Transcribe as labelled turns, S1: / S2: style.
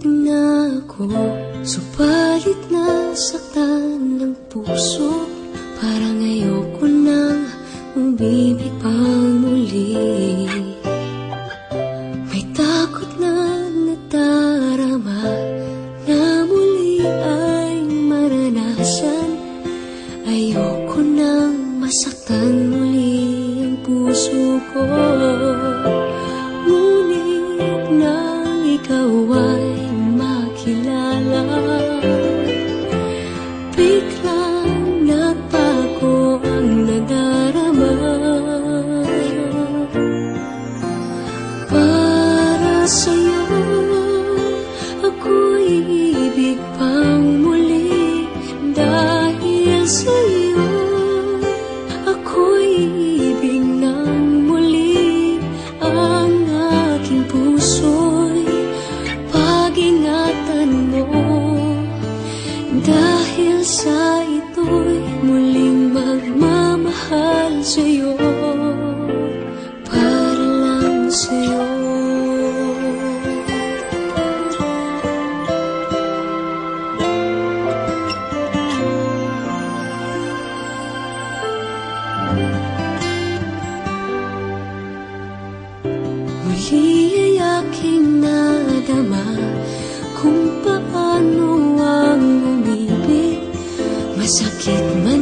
S1: na ako, subalit nasaktan ng puso. Parang ayoko nang umibig pang muli. May takot na nadarama na muli ay maranasan. Ayoko nang masaktan muli ang puso ko. Ngunit nang ikaw ay makilala, biglang nagbago ang nadarama. Para sa'yo ako'y ibig pang muli. Dahil sa'yo ako'y ibig ng muli. Ang aking puso'y pag-ingatan mo. Dahil sa ito'y muling magmamahal sa'yo, para lang sa'yo. Muli ay aking nadama kung paano ang umibig. Masakit man